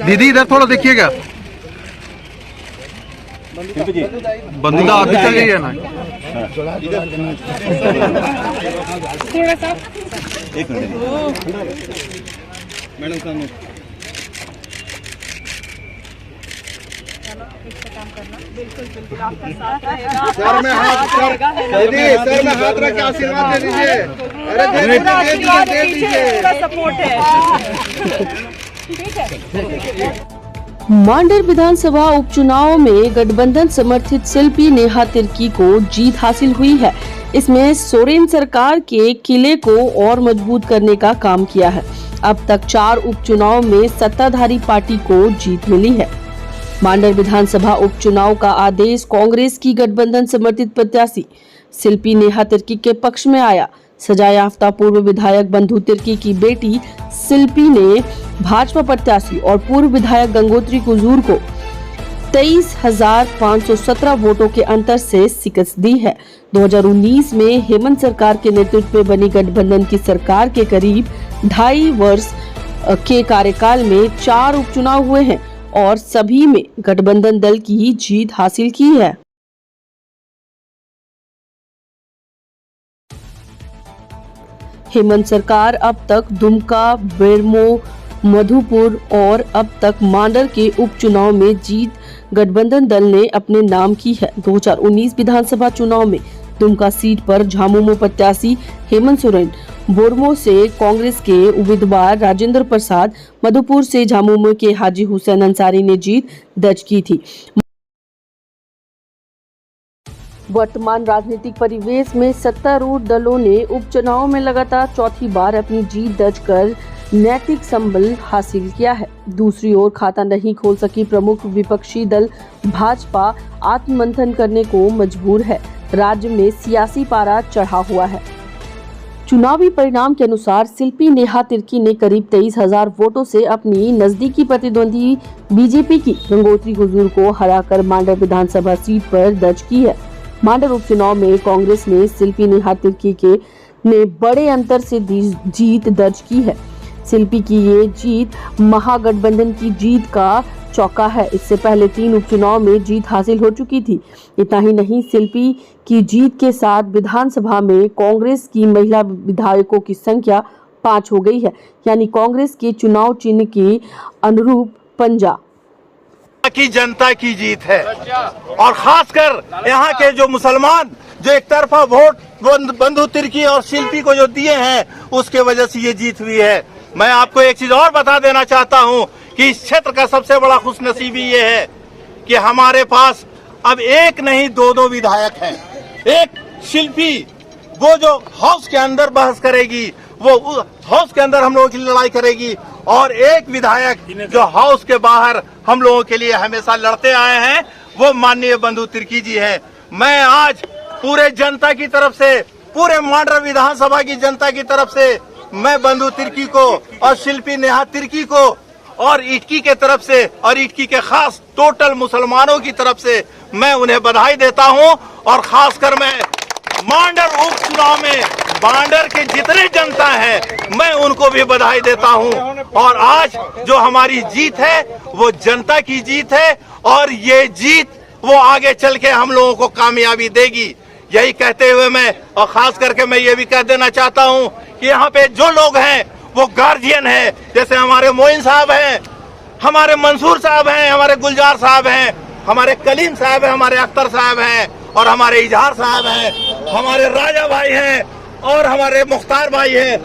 दीदी इधर थोड़ा देखिएगा। बंदा अभी चल गई है ना। थोड़ा सा एक मिनट मैडम सामने बिल्कुल बिल्कुल आपका साथ रहेगा। सर में हाथ रख के आशीर्वाद दे दीजिए। अरे दे दीजिए पूरा सपोर्ट है। ठीक है। मांडर विधानसभा उपचुनाव में गठबंधन समर्थित शिल्पी नेहा तिर्की को जीत हासिल हुई है। इसमें सोरेन सरकार के किले को और मजबूत करने का काम किया है। अब तक 4 उपचुनाव में सत्ताधारी पार्टी को जीत मिली है। मांडर विधानसभा उपचुनाव का आदेश कांग्रेस की गठबंधन समर्थित प्रत्याशी शिल्पी नेहा तिर्की के पक्ष में आया। सजायाफ्ता पूर्व विधायक बंधु तिर्की की बेटी शिल्पी ने भाजपा प्रत्याशी और पूर्व विधायक गंगोत्री कुजूर को 23,517 वोटों के अंतर से शिकस्त दी है। 2019 में हेमंत सरकार के नेतृत्व में बनी गठबंधन की सरकार के करीब 2.5 वर्ष के कार्यकाल में 4 उपचुनाव हुए हैं और सभी में गठबंधन दल की जीत हासिल की है। हेमंत सरकार अब तक दुमका, बेरमो, मधुपुर और अब तक मांडर के उपचुनाव में जीत गठबंधन दल ने अपने नाम की है। 2019 विधानसभा चुनाव में दुमका सीट पर झामुमो प्रत्याशी हेमंत सोरेन, बोरमो से कांग्रेस के उम्मीदवार राजेंद्र प्रसाद, मधुपुर से झामुमो के हाजी हुसैन अंसारी ने जीत दर्ज की थी। वर्तमान राजनीतिक परिवेश में सत्तारूढ़ दलों ने उपचुनाव में लगातार चौथी बार अपनी जीत दर्ज कर नैतिक संबल हासिल किया है। दूसरी ओर खाता नहीं खोल सकी प्रमुख विपक्षी दल भाजपा आत्ममंथन करने को मजबूर है। राज्य में सियासी पारा चढ़ा हुआ है। चुनावी परिणाम के अनुसार शिल्पी नेहा तिर्की ने करीब 23,000 वोटों से अपनी नजदीकी प्रतिद्वंदी बीजेपी की गंगोत्री कुजूर को हराकर मांडर विधानसभा सीट पर दर्ज की है। मांडर उपचुनाव में कांग्रेस ने शिल्पी नेहा तिर्की ने बड़े अंतर से जीत दर्ज की है। शिल्पी की ये जीत महागठबंधन की जीत का चौका है। इससे पहले 3 उपचुनाव में जीत हासिल हो चुकी थी। इतना ही नहीं, शिल्पी की जीत के साथ विधानसभा में कांग्रेस की महिला विधायकों की संख्या 5 हो गई है, यानी कांग्रेस के चुनाव चिन्ह के अनुरूप पंजा की जनता की जीत है। और खासकर यहाँ के जो मुसलमान जो एक तरफा वोट बंधु तिर्की और शिल्पी को जो दिए हैं, उसके वजह से ये जीत हुई है। मैं आपको एक चीज और बता देना चाहता हूँ कि इस क्षेत्र का सबसे बड़ा खुशनसीबी ये है कि हमारे पास अब एक नहीं 2 विधायक हैं। एक शिल्पी वो जो हाउस के अंदर बहस करेगी, वो हाउस के अंदर हम लोगों की लड़ाई करेगी, और एक विधायक जो हाउस के बाहर हम लोगों के लिए हमेशा लड़ते आए हैं, वो माननीय बंधु तिर्की जी हैं। मैं आज पूरे जनता की तरफ से, पूरे मांडर विधानसभा की जनता की तरफ से मैं बंधु तिर्की को और शिल्पी नेहा तिर्की को और इटकी के तरफ से और इटकी के खास टोटल मुसलमानों की तरफ से मैं उन्हें बधाई देता हूं। और खासकर मैं मांडर उपचुनाव में मांडर के जितने जनता है मैं उनको भी बधाई देता हूं। और आज जो हमारी जीत है वो जनता की जीत है, और ये जीत वो आगे चल के हम लोगों को कामयाबी देगी। यही कहते हुए मैं, और खास करके मैं ये भी कह देना चाहता हूं कि यहाँ पे जो लोग हैं वो गार्जियन है, जैसे हमारे मोइन साहब हैं, हमारे मंसूर साहब हैं, हमारे गुलजार साहब हैं, हमारे कलीम साहब हैं, हमारे अख्तर साहब हैं, और हमारे इजहार साहब हैं, हमारे राजा भाई हैं, और हमारे मुख्तार भाई हैं।